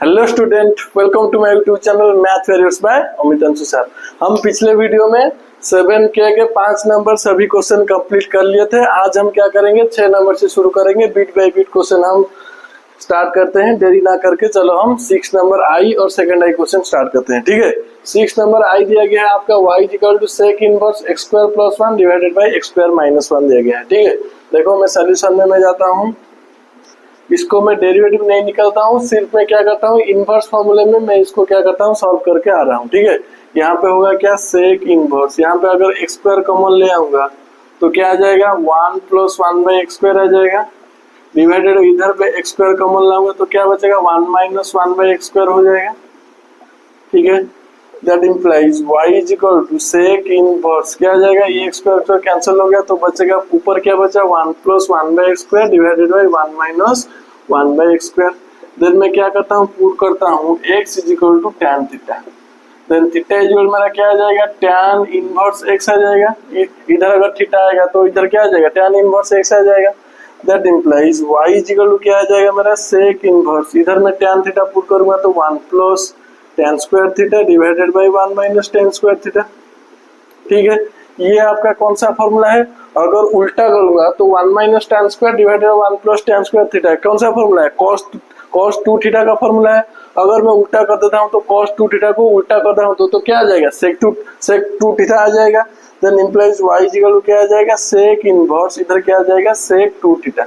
Hello student, welcome to my YouTube channel math warriors by Amit Anshu sir. हम पिछले video में 7K के 5 number सभी क्वेश्चन कंप्लीट कर लिए थे। आज हम क्या करेंगे, 6 नंबर से शुरू करेंगे। बीट बाय बीट क्वेश्चन हम स्टार्ट करते हैं, देरी ना करके। चलो हम 6 नंबर आई और सेकंड आई क्वेश्चन स्टार्ट करते हैं। ठीक है, 6 नंबर आई दिया गया है आपका y equal to sec inverse x square plus 1 divided by x square minus 1 दिया गया है। ठीक है, देखो मैं सोल्यूशन में मैं जाता हूँ, इसको मैं डेरिवेटिव नहीं निकलता हूँ, सिर्फ मैं क्या करता हूँ, इनवर्स फॉर्मूले में मैं इसको क्या करता हूँ, सॉल्व करके आ रहा हूँ। ठीक है, यहाँ पे होगा क्या, सेक इनवर्स। यहाँ पे अगर एक्स स्क्वायर कॉमन ले आऊंगा तो क्या आ जाएगा, 1 प्लस 1 बाई एक्स स्क्वायर आ जाएगा। डिवाइडेड इधर पे एक्स स्क्वायर कॉमन लाऊंगा तो क्या बचेगा, 1 माइनस 1 बाई एक्स स्क्वायर हो जाएगा। ठीक है, that implies y is equal to sec inverse क्या आ जाएगा, ये एक्स स्क्वायर कैंसिल हो गया तो बचेगा ऊपर क्या बचा, 1 plus 1 by x square divided by 1 minus 1 by x square. Then मैं क्या करता हूँ, पुट करता हूँ x is equal to tan theta. Then theta is equal मेरा क्या आ जाएगा, टैन इनवर्स x आ जाएगा। इधर अगर थीटा आएगा तो इधर क्या आ जाएगा, टैन इनवर्स x आ जाएगा। That implies y is equal to क्या आ जाएगा मेरा, सेक इनवर्स। इधर मैं टैन थीटा पुट करूंगा तो 1 plus tan square theta divided by 1 minus tan square theta. ठीक है, ये आपका कौन सा फॉर्मूला है। अगर उल्टा करूंगा तो 1 minus tan square divided by 1 plus tan square theta कौन सा फॉर्मूला है, cos 2 थीटा का फॉर्मूला है। अगर मैं उल्टा कर देता हूं तो cos 2 थीटा को उल्टा कर देता हूं तो क्या आ जाएगा, sec 2 थीटा आ जाएगा। Then implies y equal to क्या आ जाएगा, सेक इनवर्स। इधर क्या आ जाएगा, sec 2 थीटा,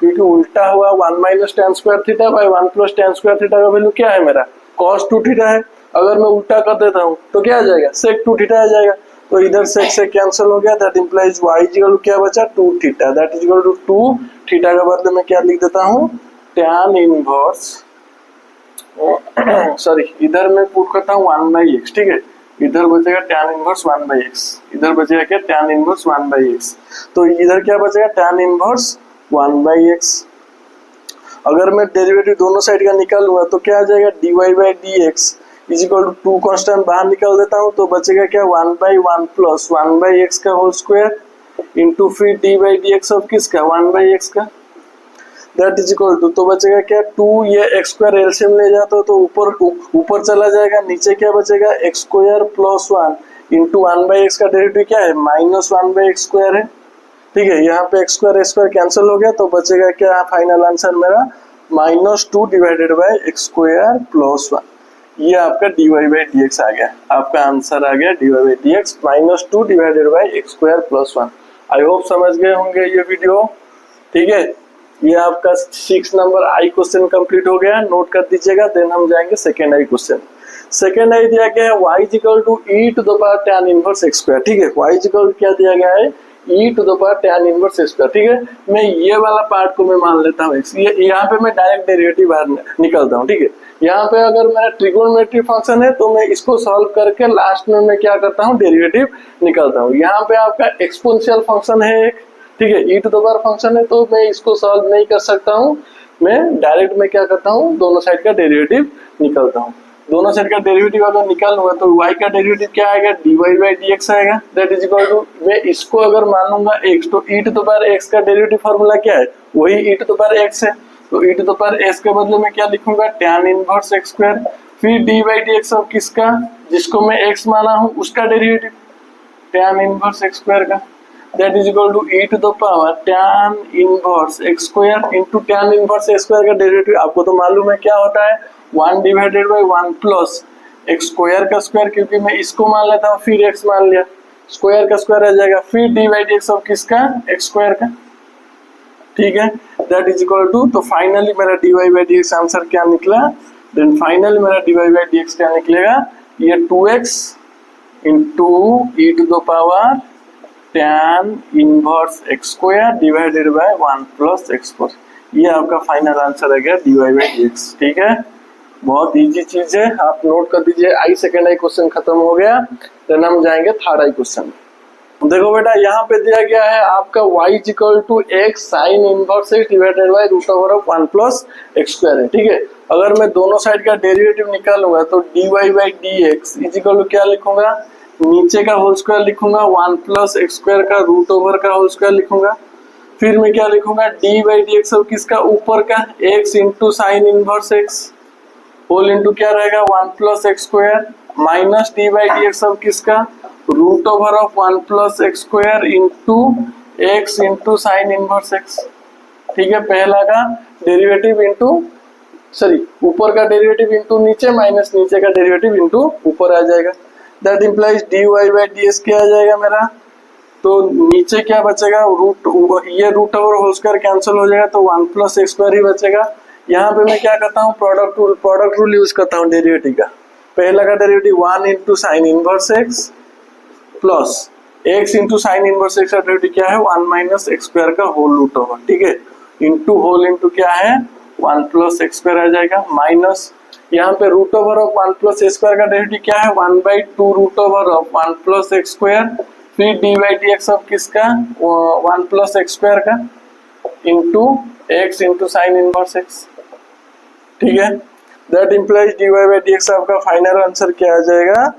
क्योंकि उल्टा हुआ 1 minus tan square theta by 1 plus tan square theta का वैल्यू क्या है मेरा, cos 2 थीटा है। अगर मैं उल्टा कर देता हूं तो क्या आ जाएगा, sec 2 थीटा आ जाएगा। तो इधर sec से कैंसिल हो गया। That implies y equal to क्या बचा, 2 theta. That is equal to 2 theta का बदले में क्या लिख देता हूं, tan इनवर्स सॉरी, इधर मैं पुट करता हूं 1 बाई एक्स। ठीक है, इधर बचेगा tan इनवर्स 1 बाई एक्स, इधर बचेगा क्या, tan इनवर्स 1 बाई एक्स। तो इधर क्या बचेगा, tan इनवर्स 1 बाई एक्स। अगर मैं डेरिवेटिव दोनों साइड का निकालूंगा तो क्या आ जाएगा, dy by d x is equal to 2 constant बाहर निकाल देता हूँ तो बचेगा क्या, 1 बाई 1 प्लस 1 बाई एक्स का होल स्क्वायर इंटू फिर d by d x of किसका, 1 बाई एक्स का। दैट इज इक्वल टू, तो बचेगा क्या, 2 ये एक्स स्क्वायर एलसीएम ले जाता तो ऊपर चला जाएगा, नीचे क्या बचेगा, x square plus 1 into 1 by x का डेरिवेटिव क्या है, माइनस 1 बाई एक्स स्क्वायर है। ठीक है, यहाँ पे एक्स स्क्वायर कैंसिल हो गया तो बचेगा क्या, फाइनल आंसर मेरा -2 divided by x square plus 1। ये आपका dy बाई डी एक्स आ गया, आपका आंसर आ गया dy by d x -2 divided by x square plus 1। I hope समझ गए होंगे ये वीडियो। ठीक है, ये आपका 6 नंबर आई क्वेश्चन कंप्लीट हो गया, नोट कर दीजिएगा। देन हम जाएंगे second I question. Second I दिया गया है y equal to e to the power tan inverse x square. ठीक है, y इक्वल क्या दिया गया है, e to the power tan inverse x square. ठीक है, मैं ये वाला पार्ट को मैं मान लेता हूँ x, ये यहाँ पे मैं डायरेक्ट डेरिवेटिव बाहर निकलता हूँ। ठीक है, यहाँ पे अगर मेरा ट्रिगोनोमेट्री फंक्शन है तो मैं इसको सॉल्व करके लास्ट में मैं क्या करता हूँ, डेरिवेटिव निकालता हूँ। यहाँ पे आपका एक्सपोनेंशियल फंक्शन है एक, ठीक है, e to the power function है तो मैं इसको सॉल्व नहीं कर सकता हूँ। मैं डायरेक्ट में क्या करता हूँ, दोनों साइड का डेरिवेटिव निकालता हूँ। दोनों साइड का डेरिवेटिव अगर निकालूंगा तो y का डेरिवेटिव क्या आएगा, dy बाई डी एक्स आएगा। दैट इज इक्वल टू, मैं इसको अगर मान लूंगा x तो e to the power x का डेरिवेटिव फार्मूला क्या है, वही e to the power x है। तो e to the power x के बदले में क्या लिखूंगा, tan इनवर्स x स्क्वायर, फिर dy by d x of किसका, जिसको मैं x माना हूँ उसका derivative tan inverse x square का। That is equal to e to the power tan inverse x square into tan inverse x square का derivative आपको तो मालूम है क्या होता है, 1 divided by 1 plus x square का स्क्वायर, क्योंकि मैं इसको मान लेता हूँ फिर x मान लिया, स्क्वायर का स्क्वायर आ जाएगा, फिर d by d x of किसका, एक्स स्क्वायर का। ठीक है, दैट इज इक्वल टू, तो फाइनली मेरा dy by d x answer क्या निकला। देन फाइनली मेरा dy बाई डी एक्स क्या निकलेगा, ये 2x into e to the power tan inverse x square divided by 1 plus x square. ये आपका फाइनल आंसर आ गया dy बाई डी एक्स। ठीक है, बहुत इजी चीज है, आप नोट कर दीजिए। आई सेकेंड आई क्वेश्चन खत्म हो गया। देन हम जाएंगे थर्ड आई क्वेश्चन। देखो बेटा, यहाँ पे दिया गया है आपका y equal to x sine inverse x divided by root over of 1 plus x square है। ठीक है, अगर मैं दोनों साइड का डेरिवेटिव निकालूंगा तो dy by d x equal to क्या लिखूंगा, नीचे का होल स्क्वायर लिखूंगा 1 प्लस x स्क्वायर का रूट ओवर का होल स्क्वायर लिखूंगा, फिर मैं क्या लिखूंगा, डी बाई डी एक्स किसका, ऊपर का x into sine inverse x। Whole into क्या रहेगा 1 plus x square minus d by d x अब किसका root over of 1 plus x square into x into sine inverse x. ठीक है, पहला का डेरिवेटिव इंटू सॉरी ऊपर का डेरिवेटिव इंटू नीचे माइनस नीचे का डेरिवेटिव इंटू ऊपर आ जाएगा। That implies d y by d s क्या आ जाएगा मेरा, तो नीचे क्या बचेगा रूट, ये root over whole square cancel हो जाएगा तो 1 प्लस एक्स स्क्वायर ही बचेगा। यहाँ पे मैं क्या करता हूँ प्रोडक्ट रूल यूज करता हूँ डेरिवेटिव का। पहला का derivative 1 into sine inverse x plus x into sine inverse x का डेरिवेटिव क्या है 1 माइनस एक्स स्क्वायर का होल रूट ओवर। ठीक है, इंटू होल इंटू क्या है 1 प्लस एक्स स्क्वायर आ जाएगा माइनस यहाँ पे root over of 1 plus x square का डेरिवेटिव क्या है 1/2 root over of 1 plus x square फिर d by d x of किसका 1 प्लस एक्स स्क्वायर का into x into sine inverse x. ठीक है, that implies d y by d x आपका final answer क्या आ जाएगा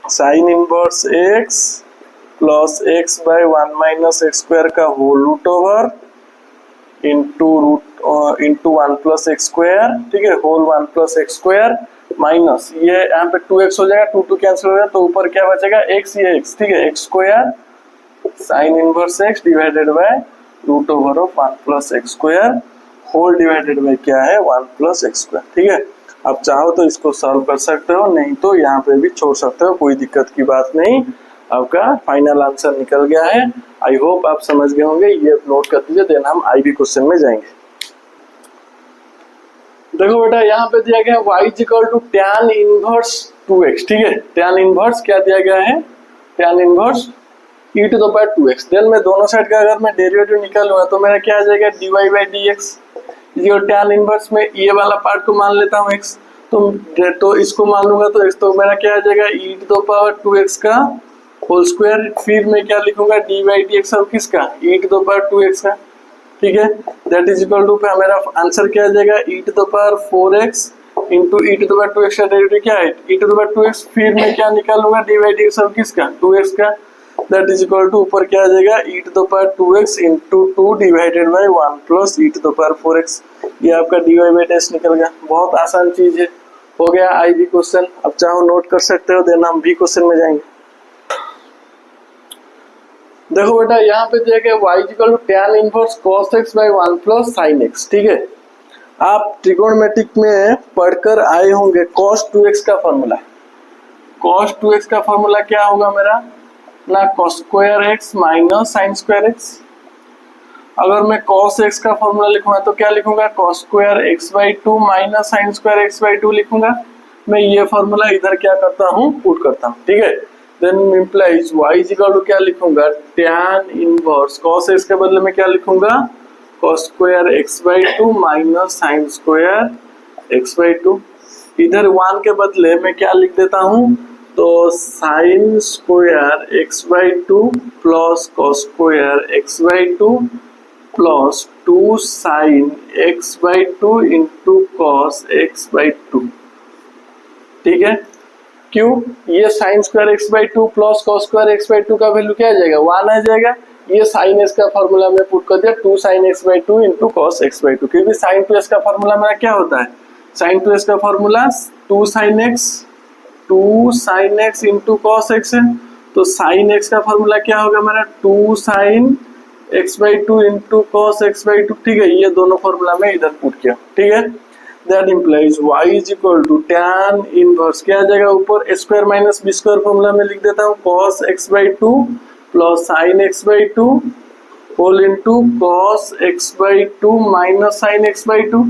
sine inverse x plus x by 1 minus x square का whole root over into 1 plus x square. ठीक है, whole 1 plus x square minus ये यहाँ पे 2x हो जाएगा 2 कैंसिल हो जाएगा तो ऊपर क्या बचेगा x ये x। ठीक है, x square sine inverse x divided by root over of 1 plus x square whole divided by क्या है 1 प्लस एक्स स्क्वायर। ठीक है, आप चाहो तो इसको सॉल्व कर सकते हो, नहीं तो यहाँ पे भी छोड़ सकते हो, कोई दिक्कत की बात नहीं। आपका फाइनल आंसर निकल गया है। आई होप आप समझ गए होंगे, ये नोट कर दीजिए, देन हम आईबी क्वेश्चन में जाएंगे। देखो बेटा यहाँ पे दिया गया y equal to tan inverse 2x। ठीक है, tan इनवर्स क्या दिया गया है tan inverse e to the power 2x। Then मैं दोनों साइड का अगर मैं डेरिवेटिव निकालूंगा तो मेरा क्या आ जाएगा dy बाई dx। ये tan इनवर्स में ये वाला पार्ट को मान लेता हूँ x, तो इसको मान लूंगा तो x तो मेरा क्या आ जाएगा e to the power 2x का होल स्क्वायर फिर मैं क्या लिखूंगा डी बाई dx अब किसका e to the power 2x का। ठीक है, दैट इज इक्वल टू पे मेरा आंसर क्या आ जाएगा e to the power 4x into e to the power 2x का डेरिवेटिव क्या है e to the power 2x फिर मैं क्या निकालूंगा डी बाई dx अब किसका 2x का। दैट इज इक्वल टू ऊपर क्या आ जाएगा e to the power 2x into 2 divided by 1 plus e to the power 4x। ये आपका डी वाई बाई डी निकल गया। बहुत आसान चीज है, हो गया आई बी क्वेश्चन। अब चाहो नोट कर सकते हो, देन हम बी क्वेश्चन में जाएंगे। देखो बेटा यहाँ पे दिया गया y equal to tan inverse cos x by 1 plus sin x। ठीक है, आप ट्रिगोनोमेट्रिक में पढ़कर आए होंगे cos 2x का फॉर्मूला। cos 2x का फॉर्मूला क्या होगा मेरा ना cos square x minus sign square x। अगर मैं cos x का फॉर्मूला लिखूंगा तो क्या लिखूंगा cos square x by 2 minus sign square x by 2 लिखूंगा। मैं ये फॉर्मूला इधर क्या करता हूँ पुट करता हूँ। ठीक है, then implies y equal to क्या लिखूंगा tan इनवर्स cos x के बदले में क्या लिखूंगा cos square x by 2 minus sign square x by 2। इधर 1 के बदले मैं क्या लिख देता हूँ तो sine square x by 2 plus cos square x by 2 plus 2 sine x by 2 into cos x by 2। ठीक है, क्यों ये sine square x by 2 plus cos square x by 2 का वैल्यू क्या आ जाएगा 1 आ जाएगा। ये साइन एक्स का फॉर्मूला में पुट कर दिया 2 sine x by 2 into cos x by 2, क्योंकि साइन 2x का फॉर्मूला मेरा क्या होता है साइन 2x का formula 2 sine x into cos x है। तो साइन एक्स का फॉर्मूला क्या होगा मेरा 2 sine x by 2 into cos x by 2। ठीक है, ये दोनों फॉर्मूला में इधर पुट किया। ठीक है, that implies y is equal to tan inverse क्या आ जाएगा ऊपर square minus b square formula में लिख देता हूँ cos x by 2 plus sine x by 2 whole into cos x by 2 minus sine x by 2।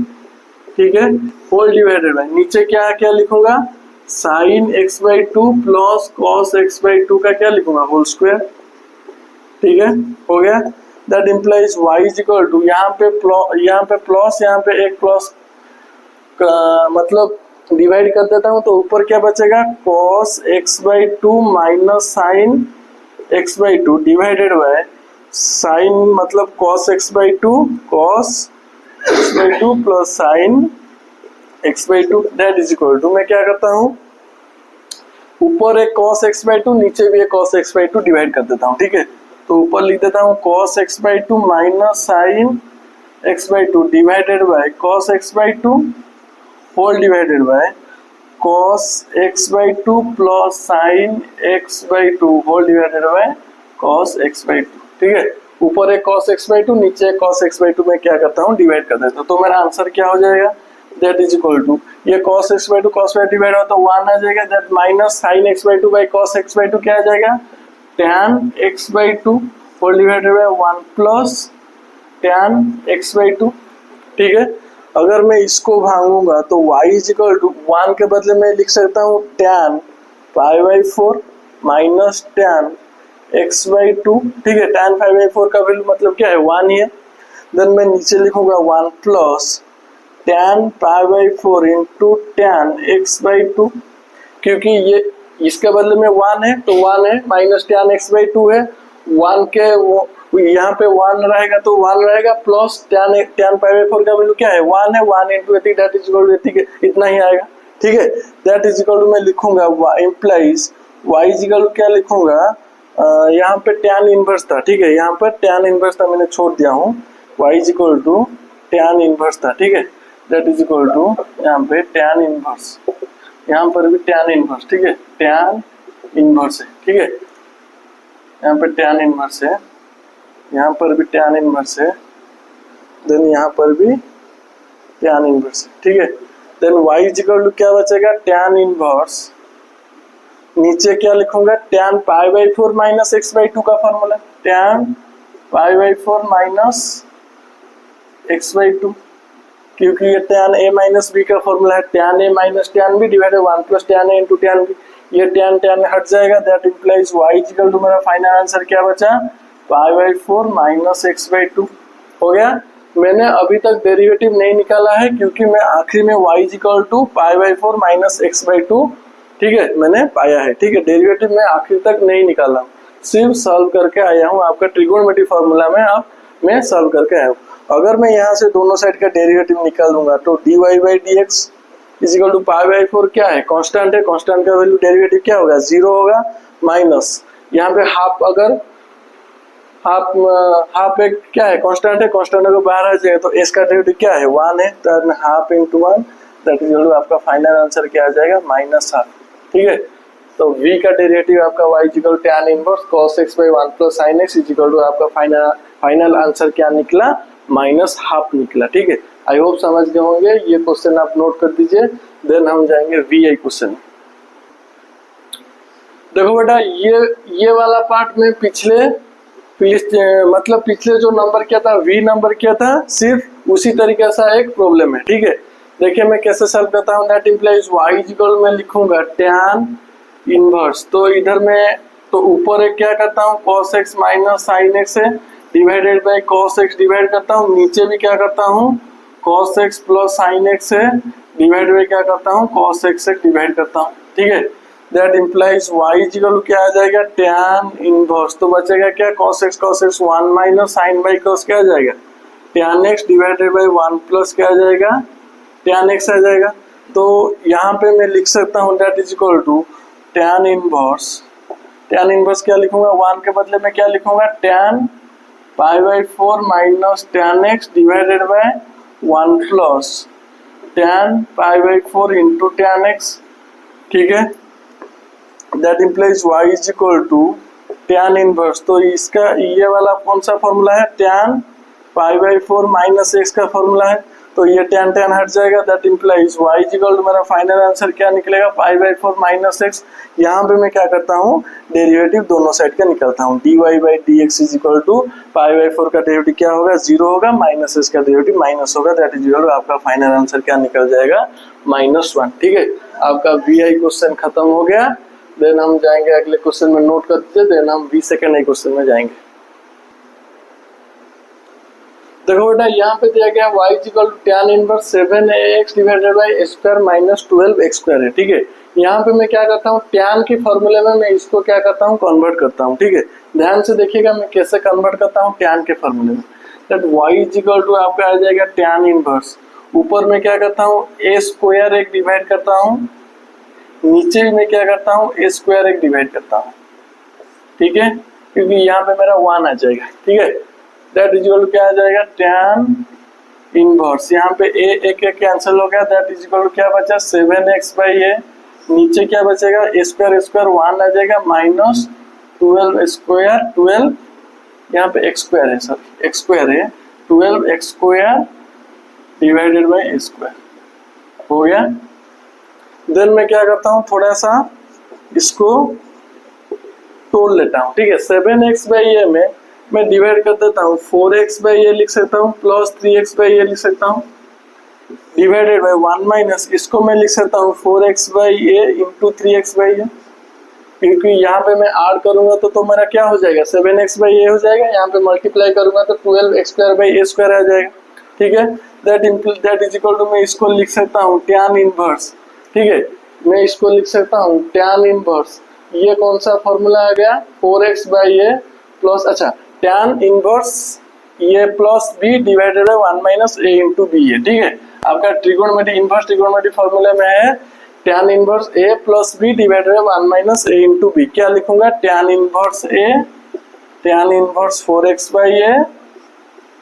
ठीक है, होल डिवाइडेड बाय नीचे क्या लिखूंगा sine x by 2 plus cos x by 2 का क्या लिखूंगा होल स्क्वायर। ठीक है, हो गया। That implies y is equal to यहाँ पे प्लस यहाँ पे एक प्लस मतलब डिवाइड कर देता हूँ तो ऊपर क्या बचेगा cos x by 2 minus sine x by 2 divided by sine मतलब cos x by 2 cos x by 2 plus sine x by 2। That is equal to मैं क्या करता हूँ ऊपर एक cos x बाई 2 नीचे भी एक cos x बाई 2 डिवाइड कर देता हूँ। ठीक है, तो ऊपर लिख देता हूँ cos x by 2 minus sine x by 2 divided by cos x by 2 whole divided by cos x/2 plus sin x/2 whole divided by cos x/2। ठीक है, ऊपर एक cos x/2, नीचे एक cos x/2 में क्या करता हूँ डिवाइड कर देता हूँ, तो मेरा आंसर क्या हो जाएगा, दैट इज इक्वल टू ये cos x/2 cos y divide हो तो 1 आ जाएगा, that minus sin x/2 by cos x/2 क्या आ जाएगा, tan x/2 whole divided by 1 plus tan x/2। ठीक है, अगर मैं इसको भांगूंगा तो y इज इक्वल टू 1 के बदले में लिख सकता हूँ tan π/4 माइनस tan x/2। ठीक है, tan π/4 का वैल्यू मतलब क्या है, 1 ही है। देन मैं नीचे लिखूंगा 1 plus tan π/4 into tan x/2, क्योंकि ये इसके बदले में 1 है तो 1 है, माइनस tan x/2 है, 1 के वो यहाँ पे 1 रहेगा तो 1 रहेगा, प्लस tan π/4 का वैल्यू क्या है, 1 है, 1 into ethic that is equal to ethic, इतना ही आएगा। ठीक है, दैट इज इक्वल टू मैं लिखूंगा implies y is equal to क्या लिखूंगा, यहाँ पे tan इनवर्स था। ठीक है, यहाँ पर tan इनवर्स था, मैंने छोड़ दिया हूँ, y is equal to tan inverse था। ठीक है, दैट इज इक्वल टू यहाँ पे tan इनवर्स, यहाँ पर भी tan इनवर्स। ठीक है, tan इनवर्स है। ठीक है, यहाँ पे tan इनवर्स है, यहाँ पर भी tan इनवर्स है, देन यहाँ पर भी tan इनवर्स है। ठीक है, then y is equal to क्या बचेगा, tan इनवर्स, नीचे क्या लिखूंगा, tan π/4 माइनस x/2 का फॉर्मूला, tan π/4 माइनस x/2, क्योंकि ये tan a माइनस b का फॉर्मूला है, tan a minus tan b divided 1 plus tan a into tan b, ये tan हट जाएगा, that implies y is equal to, मेरा final answer क्या बचा, π/4 माइनस x/2 हो गया। मैंने अभी तक डेरिवेटिव नहीं निकाला है क्योंकि मैं आखिरी में y is equal to π/4 minus x/2 ठीक है मैंने पाया है। ठीक है, डेरिवेटिव में आखिर तक नहीं निकाला, सिर्फ सॉल्व करके आया हूँ, आपका ट्रिगोनोमेट्री फार्मूला में आप मैं सॉल्व करके आया हूँ। अगर मैं यहाँ से दोनों साइड का डेरिवेटिव निकाल दूंगा तो dy/dx इज इक्वल टू π/4 क्या है, कांस्टेंट है, कांस्टेंट का वैल्यू डेरिवेटिव क्या होगा, 0 होगा, माइनस यहाँ पे हाफ, अगर हाफ एक क्या है, कांस्टेंट है, कांस्टेंट अगर बाहर आ जाएगा तो s का डेरिवेटिव क्या है, 1 है, तो half into 1 that is equal to आपका फाइनल आंसर क्या आ जाएगा, -1/2। ठीक है, तो v का डेरिवेटिव आपका y is equal to tan inverse cos x/1 plus sin x is equal to आपका फाइनल आंसर क्या निकला, -1/2 निकला। ठीक है, आई होप समझ गए होंगे, ये क्वेश्चन आप नोट कर दीजिए, देन हम जाएंगे वी क्वेश्चन। देखो बेटा, ये वाला पार्ट में पिछले जो नंबर किया था, वी नंबर किया था, सिर्फ उसी तरीके से एक प्रॉब्लम है। ठीक है, देखिए मैं कैसे सॉल्व करता हूँ, that implies y is equal मैं लिखूंगा tan इनवर्स, तो इधर में तो ऊपर एक क्या करता हूँ cos x minus sin x है, divided by cos x divide करता हूँ, नीचे भी क्या करता हूँ cos x plus sin x है, डिवाइड बाय क्या करता हूँ cos x डिवाइड करता हूँ। ठीक है, that implies y is equal क्या आ जाएगा, tan इनवर्स, तो बचेगा क्या cos x 1 minus sin by cos क्या आ जाएगा, tan x divided by 1 plus क्या आ जाएगा, tan x आ जाएगा। तो यहाँ पे मैं लिख सकता हूँ that is equal to tan inverse क्या लिखूंगा, 1 के बदले में क्या लिखूंगा, tan π/4 minus tan x divided by 1 plus tan π/4 into tan x। ठीक है, that implies y is equal to tan inverse, तो इसका ये वाला कौन सा फॉर्मूला है, tan π/4 माइनस x का फॉर्मूला है, तो ये tan हट जाएगा, that implies y is equal to मेरा फाइनल आंसर क्या निकलेगा, π/4 माइनस x। यहाँ पे मैं क्या करता हूँ, डेरिवेटिव दोनों साइड का निकलता हूँ, dy/dx इज इक्वल टू π/4 का डेरिवेटिव क्या होगा, 0 होगा, माइनस x का डेरिवेटिव माइनस होगा, दैट इज इक्वल टू आपका फाइनल आंसर क्या निकल जाएगा, -1। ठीक है, आपका वी क्वेश्चन खत्म हो गया। देन हम जाएंगे अगले क्वेश्चन में, नोट कर दीजिए, देन हम वी सेकंड क्वेश्चन में जाएंगे। देखो बेटा, यहाँ पे दिया गया y is equal to tan inverse 7ax divided by a square minus 12x square है। ठीक है, यहाँ पे मैं क्या करता हूँ, tan के फॉर्मूले में मैं इसको क्या करता हूँ, कन्वर्ट करता हूँ। ठीक है, ध्यान से देखिएगा मैं कैसे कन्वर्ट करता हूँ tan के फॉर्मूले में, that y is equal to आपका आ जाएगा tan इनवर्स, ऊपर में क्या करता हूँ a स्क्वायर एक डिवाइड करता हूँ, नीचे भी मैं क्या करता हूँ a स्क्वायर एक डिवाइड करता हूँ। ठीक है, क्योंकि यहाँ पे मेरा 1 आ जाएगा। ठीक है, दैट इज इक्वल टू क्या आ जाएगा, tan इनवर्स, यहाँ पे ए एक कैंसिल हो गया, दैट इज इक्वल टू क्या बचा 7x बाई ए, नीचे क्या बचेगा ए स्क्वायर स्क्वायर 1 आ जाएगा माइनस 12 स्क्वायर 12, यहाँ पे एक्स स्क्वायर है, सर एक्स स्क्वायर है, 12 x square divided by a square हो गया। देन मैं क्या करता हूँ, थोड़ा सा इसको तोड़ लेता हूँ, ठीक है। 7x बाई ए में मैं डिवाइड कर देता हूँ 4x बाई ए लिख सकता हूँ, प्लस 3x बाई ए लिख सकता हूँ, डिवाइडेड बाई 1 माइनस इसको मैं लिख सकता हूँ 4x by a into 3x by a, क्योंकि यहाँ पे मैं ऐड करूंगा तो मेरा क्या हो जाएगा 7x बाई ए हो जाएगा, यहाँ पे मल्टीप्लाई करूंगा तो 12x square by a square आ जाएगा, ठीक है। दैट इज इक्वल टू मैं इसको लिख सकता हूँ टैन इनवर्स, ठीक है, मैं इसको लिख सकता हूँ टैन इनवर्स, ये कौन सा फॉर्मूला आ गया 4x बाई ए प्लस, अच्छा टैन इनवर्स ये plus b divided by 1 minus a into b है, ठीक है। आपका ट्रिगोनोमेट्री इनवर्स ट्रिगोनोमेट्री फॉर्मूला में है tan inverse a plus b divided by 1 minus a into b, क्या लिखूंगा tan inverse a tan inverse 4x by a,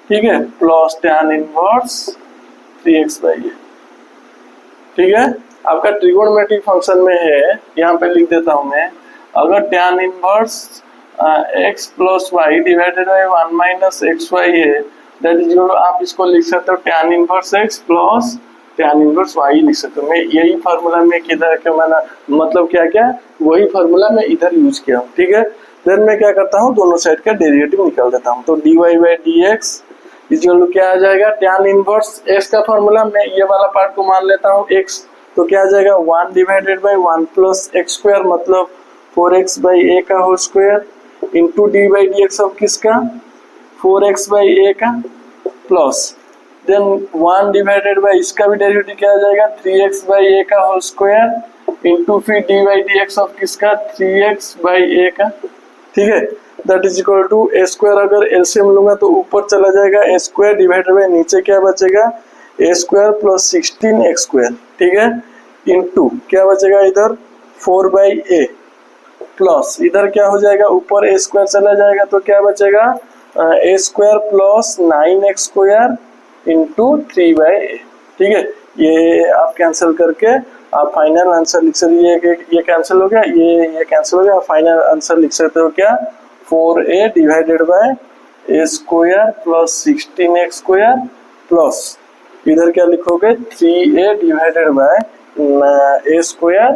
ठीक है, plus tan inverse 3x by a, ठीक है। आपका ट्रिगोनोमेट्रिक फंक्शन में है, यहाँ पे लिख देता हूं मैं, अगर tan inverse x plus y divided by 1 minus x y है, दैट इज इक्वल, आप इसको लिख सकते हो tan inverse x plus tan inverse y लिख सकते हो। मैं यही फार्मूला में किधर के मैंने मतलब क्या क्या वही फार्मूला मैं इधर यूज किया हूँ, ठीक है। देन मैं क्या करता हूँ दोनों साइड का डेरिवेटिव निकाल देता हूँ, तो dy by d x equal to क्या आ जाएगा टैन इनवर्स x का फार्मूला, मैं ये वाला पार्ट को मान लेता हूँ x, तो क्या आ जाएगा 1 divided by 1 plus x square मतलब 4x बाई ए का whole square into d by d x of किसका 4x बाई ए का प्लस देन 1 डिवाइडेड बाई इसका भी डेरिवेटिव क्या आ जाएगा 3x बाई ए का होल स्क्वायर इंटू फिर d by d x of किसका 3x बाई ए का, ठीक है। That is equal to a square, अगर एलसीएम लूंगा तो ऊपर चला जाएगा ए स्क्वायर डिवाइडेड बाई नीचे क्या बचेगा a square plus 16x square, ठीक है, इंटू क्या बचेगा इधर 4 बाई ए प्लस इधर क्या हो जाएगा ऊपर ए स्क्वायर चला जाएगा तो क्या बचेगा a square plus 9x square into 3 by a, ठीक है। ये आप कैंसिल करके आप फाइनल आंसर लिख सकते, ये कैंसिल हो गया, ये कैंसिल हो गया, फाइनल आंसर लिख सकते हो क्या 4a divided by A square plus 16x square plus इधर क्या लिखोगे 3a divided by A square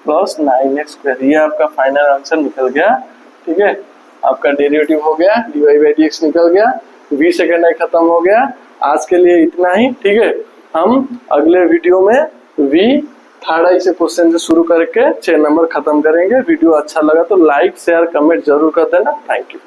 plus 9x square, ये आपका फाइनल आंसर निकल गया, ठीक है। आपका डेरिवेटिव हो गया dy बाई डी एक्स निकल गया, v सेकेंड आई खत्म हो गया। आज के लिए इतना ही, ठीक है। हम अगले वीडियो में v थर्ड आई से क्वेश्चन से शुरू करके 6 नंबर खत्म करेंगे। वीडियो अच्छा लगा तो लाइक शेयर कमेंट जरूर कर देना। Thank you.